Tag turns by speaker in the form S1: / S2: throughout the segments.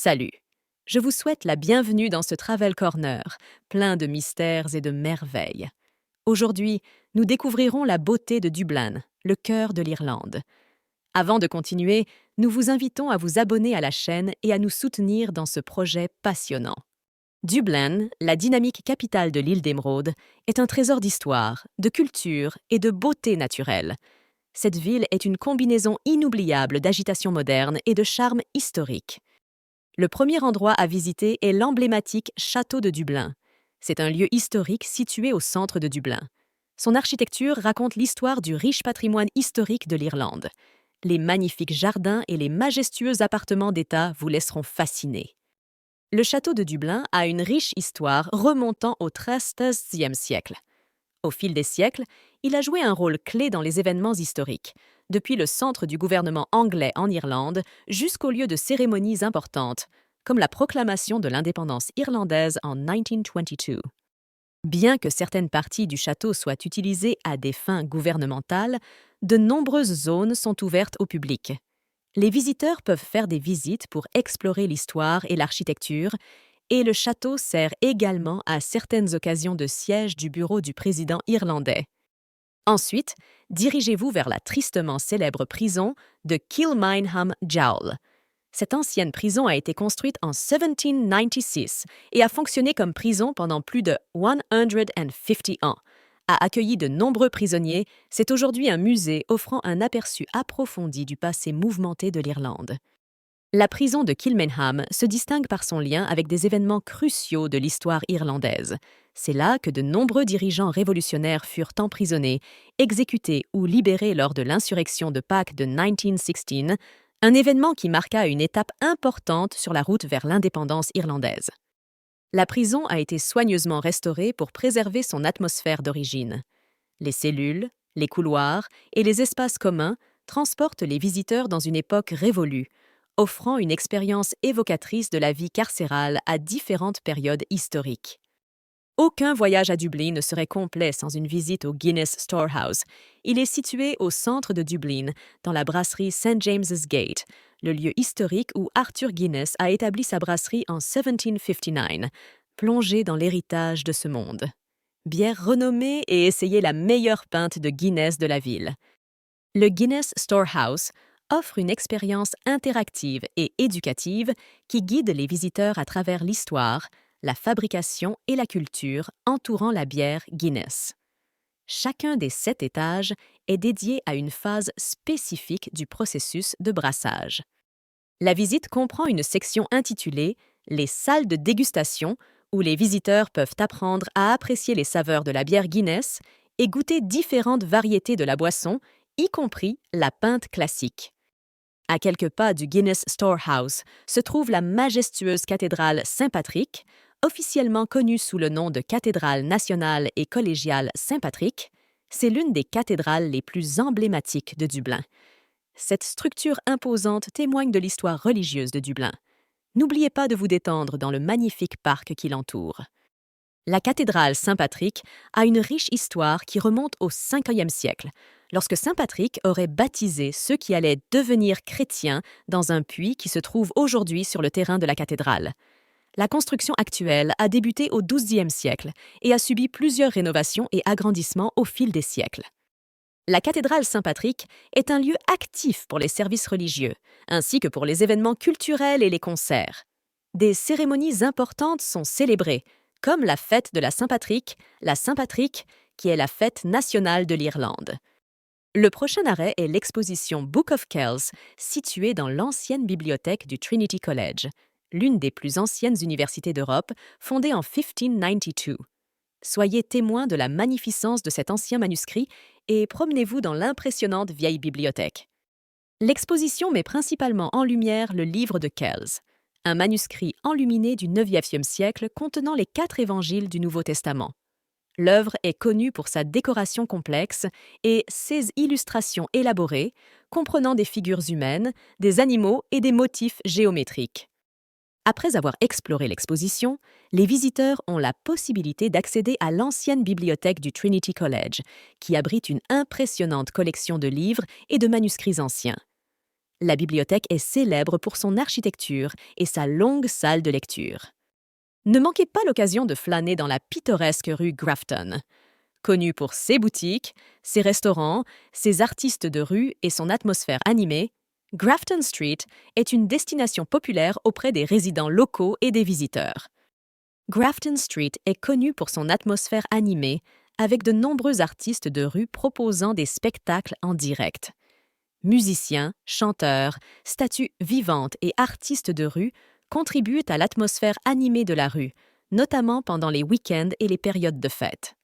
S1: Salut! Je vous souhaite la bienvenue dans ce Travel Corner, plein de mystères et de merveilles. Aujourd'hui, nous découvrirons la beauté de Dublin, le cœur de l'Irlande. Avant de continuer, nous vous invitons à vous abonner à la chaîne et à nous soutenir dans ce projet passionnant. Dublin, la dynamique capitale de l'île d'Émeraude, est un trésor d'histoire, de culture et de beauté naturelle. Cette ville est une combinaison inoubliable d'agitation moderne et de charme historique. Le premier endroit à visiter est l'emblématique Château de Dublin. C'est un lieu historique situé au centre de Dublin. Son architecture raconte l'histoire du riche patrimoine historique de l'Irlande. Les magnifiques jardins et les majestueux appartements d'État vous laisseront fascinés. Le château de Dublin a une riche histoire remontant au XIIIe siècle. Au fil des siècles, il a joué un rôle clé dans les événements historiques, depuis le centre du gouvernement anglais en Irlande jusqu'au lieu de cérémonies importantes, comme la proclamation de l'indépendance irlandaise en 1922. Bien que certaines parties du château soient utilisées à des fins gouvernementales, de nombreuses zones sont ouvertes au public. Les visiteurs peuvent faire des visites pour explorer l'histoire et l'architecture, et le château sert également à certaines occasions de siège du bureau du président irlandais. Ensuite, dirigez-vous vers la tristement célèbre prison de Kilmainham Gaol. Cette ancienne prison a été construite en 1796 et a fonctionné comme prison pendant plus de 150 ans. A accueilli de nombreux prisonniers, c'est aujourd'hui un musée offrant un aperçu approfondi du passé mouvementé de l'Irlande. La prison de Kilmainham se distingue par son lien avec des événements cruciaux de l'histoire irlandaise. C'est là que de nombreux dirigeants révolutionnaires furent emprisonnés, exécutés ou libérés lors de l'insurrection de Pâques de 1916, un événement qui marqua une étape importante sur la route vers l'indépendance irlandaise. La prison a été soigneusement restaurée pour préserver son atmosphère d'origine. Les cellules, les couloirs et les espaces communs transportent les visiteurs dans une époque révolue, offrant une expérience évocatrice de la vie carcérale à différentes périodes historiques. Aucun voyage à Dublin ne serait complet sans une visite au Guinness Storehouse. Il est situé au centre de Dublin, dans la brasserie St. James's Gate, le lieu historique où Arthur Guinness a établi sa brasserie en 1759, plongé dans l'héritage de ce monde. Bière renommée et essayez la meilleure pinte de Guinness de la ville. Le Guinness Storehouse offre une expérience interactive et éducative qui guide les visiteurs à travers l'histoire, la fabrication et la culture entourant la bière Guinness. Chacun des 7 étages est dédié à une phase spécifique du processus de brassage. La visite comprend une section intitulée « Les salles de dégustation » où les visiteurs peuvent apprendre à apprécier les saveurs de la bière Guinness et goûter différentes variétés de la boisson, y compris la pinte classique. À quelques pas du Guinness Storehouse se trouve la majestueuse cathédrale Saint-Patrick, officiellement connue sous le nom de cathédrale nationale et collégiale Saint-Patrick. C'est l'une des cathédrales les plus emblématiques de Dublin. Cette structure imposante témoigne de l'histoire religieuse de Dublin. N'oubliez pas de vous détendre dans le magnifique parc qui l'entoure. La cathédrale Saint-Patrick a une riche histoire qui remonte au 5e siècle, lorsque Saint Patrick aurait baptisé ceux qui allaient devenir chrétiens dans un puits qui se trouve aujourd'hui sur le terrain de la cathédrale. La construction actuelle a débuté au 12e siècle et a subi plusieurs rénovations et agrandissements au fil des siècles. La cathédrale Saint-Patrick est un lieu actif pour les services religieux, ainsi que pour les événements culturels et les concerts. Des cérémonies importantes sont célébrées, comme la fête de la Saint-Patrick, qui est la fête nationale de l'Irlande. Le prochain arrêt est l'exposition Book of Kells, située dans l'ancienne bibliothèque du Trinity College, l'une des plus anciennes universités d'Europe, fondée en 1592. Soyez témoin de la magnificence de cet ancien manuscrit et promenez-vous dans l'impressionnante vieille bibliothèque. L'exposition met principalement en lumière le livre de Kells, un manuscrit enluminé du IXe siècle contenant les 4 évangiles du Nouveau Testament. L'œuvre est connue pour sa décoration complexe et ses illustrations élaborées, comprenant des figures humaines, des animaux et des motifs géométriques. Après avoir exploré l'exposition, les visiteurs ont la possibilité d'accéder à l'ancienne bibliothèque du Trinity College, qui abrite une impressionnante collection de livres et de manuscrits anciens. La bibliothèque est célèbre pour son architecture et sa longue salle de lecture. Ne manquez pas l'occasion de flâner dans la pittoresque rue Grafton. Connue pour ses boutiques, ses restaurants, ses artistes de rue et son atmosphère animée, Grafton Street est une destination populaire auprès des résidents locaux et des visiteurs. Grafton Street est connue pour son atmosphère animée, avec de nombreux artistes de rue proposant des spectacles en direct. Musiciens, chanteurs, statues vivantes et artistes de rue contribuent à l'atmosphère animée de la rue, notamment pendant les week-ends et les périodes de fête.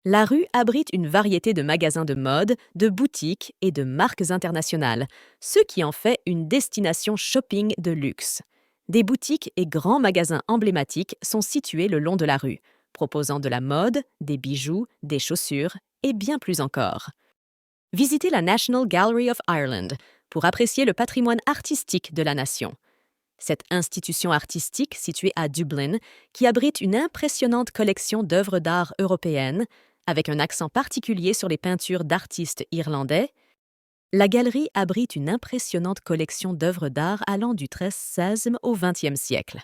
S1: La rue abrite une variété de magasins de mode, de boutiques et de marques internationales, ce qui en fait une destination shopping de luxe. Des boutiques et grands magasins emblématiques sont situés le long de la rue, proposant de la mode, des bijoux, des chaussures et bien plus encore. Visitez la National Gallery of Ireland pour apprécier le patrimoine artistique de la nation. Cette institution artistique située à Dublin, qui abrite une impressionnante collection d'œuvres d'art européennes, avec un accent particulier sur les peintures d'artistes irlandais, la galerie abrite une impressionnante collection d'œuvres d'art allant du XIIIe au XXe siècle.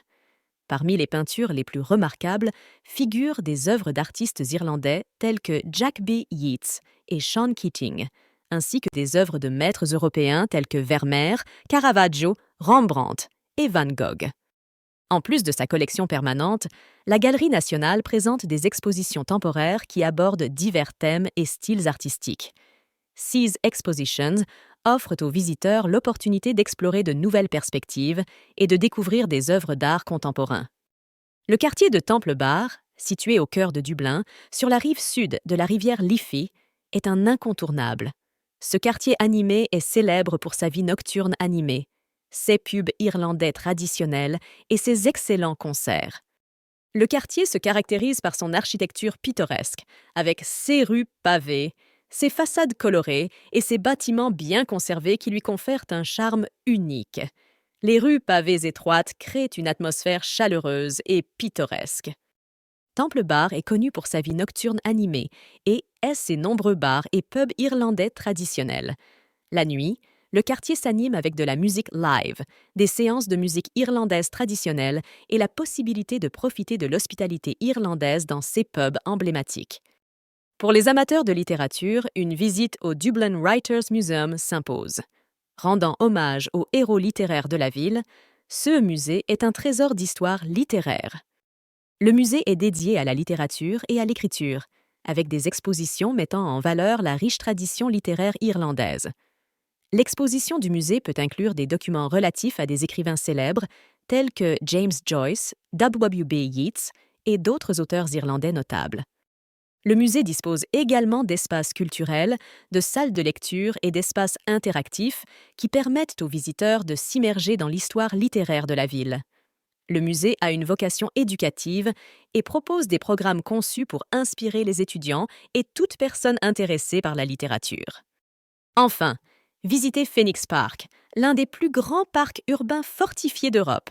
S1: Parmi les peintures les plus remarquables figurent des œuvres d'artistes irlandais tels que Jack B. Yeats et Sean Keating, ainsi que des œuvres de maîtres européens tels que Vermeer, Caravaggio, Rembrandt et Van Gogh. En plus de sa collection permanente, la Galerie nationale présente des expositions temporaires qui abordent divers thèmes et styles artistiques. Seas Expositions offrent aux visiteurs l'opportunité d'explorer de nouvelles perspectives et de découvrir des œuvres d'art contemporains. Le quartier de Temple Bar, situé au cœur de Dublin, sur la rive sud de la rivière Liffey, est un incontournable. Ce quartier animé est célèbre pour sa vie nocturne animée, ses pubs irlandais traditionnels et ses excellents concerts. Le quartier se caractérise par son architecture pittoresque, avec ses rues pavées, ses façades colorées et ses bâtiments bien conservés qui lui confèrent un charme unique. Les rues pavées étroites créent une atmosphère chaleureuse et pittoresque. Temple Bar est connu pour sa vie nocturne animée et ses nombreux bars et pubs irlandais traditionnels. La nuit, le quartier s'anime avec de la musique live, des séances de musique irlandaise traditionnelle et la possibilité de profiter de l'hospitalité irlandaise dans ses pubs emblématiques. Pour les amateurs de littérature, une visite au Dublin Writers' Museum s'impose. Rendant hommage aux héros littéraires de la ville, ce musée est un trésor d'histoire littéraire. Le musée est dédié à la littérature et à l'écriture, avec des expositions mettant en valeur la riche tradition littéraire irlandaise. L'exposition du musée peut inclure des documents relatifs à des écrivains célèbres tels que James Joyce, W.B. Yeats et d'autres auteurs irlandais notables. Le musée dispose également d'espaces culturels, de salles de lecture et d'espaces interactifs qui permettent aux visiteurs de s'immerger dans l'histoire littéraire de la ville. Le musée a une vocation éducative et propose des programmes conçus pour inspirer les étudiants et toute personne intéressée par la littérature. Enfin, visitez Phoenix Park, l'un des plus grands parcs urbains fortifiés d'Europe.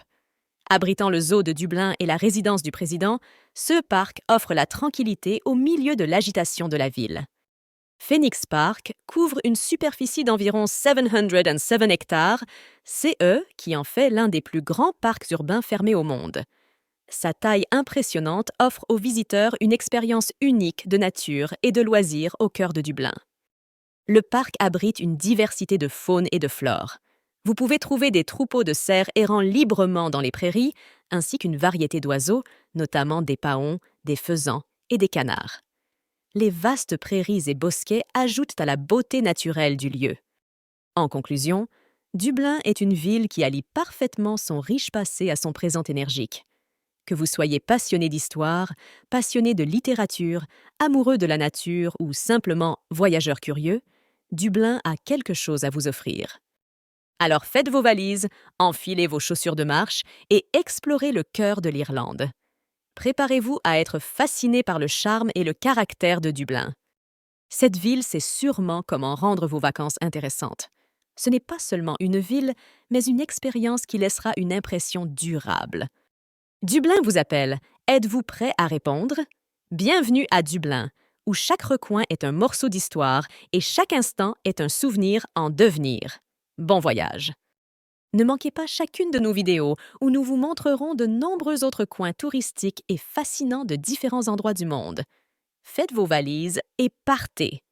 S1: Abritant le zoo de Dublin et la résidence du président, ce parc offre la tranquillité au milieu de l'agitation de la ville. Phoenix Park couvre une superficie d'environ 707 hectares, CE qui en fait l'un des plus grands parcs urbains fermés au monde. Sa taille impressionnante offre aux visiteurs une expérience unique de nature et de loisirs au cœur de Dublin. Le parc abrite une diversité de faune et de flore. Vous pouvez trouver des troupeaux de cerfs errant librement dans les prairies, ainsi qu'une variété d'oiseaux, notamment des paons, des faisans et des canards. Les vastes prairies et bosquets ajoutent à la beauté naturelle du lieu. En conclusion, Dublin est une ville qui allie parfaitement son riche passé à son présent énergique. Que vous soyez passionné d'histoire, passionné de littérature, amoureux de la nature ou simplement voyageur curieux, Dublin a quelque chose à vous offrir. Alors faites vos valises, enfilez vos chaussures de marche et explorez le cœur de l'Irlande. Préparez-vous à être fasciné par le charme et le caractère de Dublin. Cette ville sait sûrement comment rendre vos vacances intéressantes. Ce n'est pas seulement une ville, mais une expérience qui laissera une impression durable. Dublin vous appelle. Êtes-vous prêt à répondre? Bienvenue à Dublin, où chaque recoin est un morceau d'histoire et chaque instant est un souvenir en devenir. Bon voyage! Ne manquez pas chacune de nos vidéos où nous vous montrerons de nombreux autres coins touristiques et fascinants de différents endroits du monde. Faites vos valises et partez!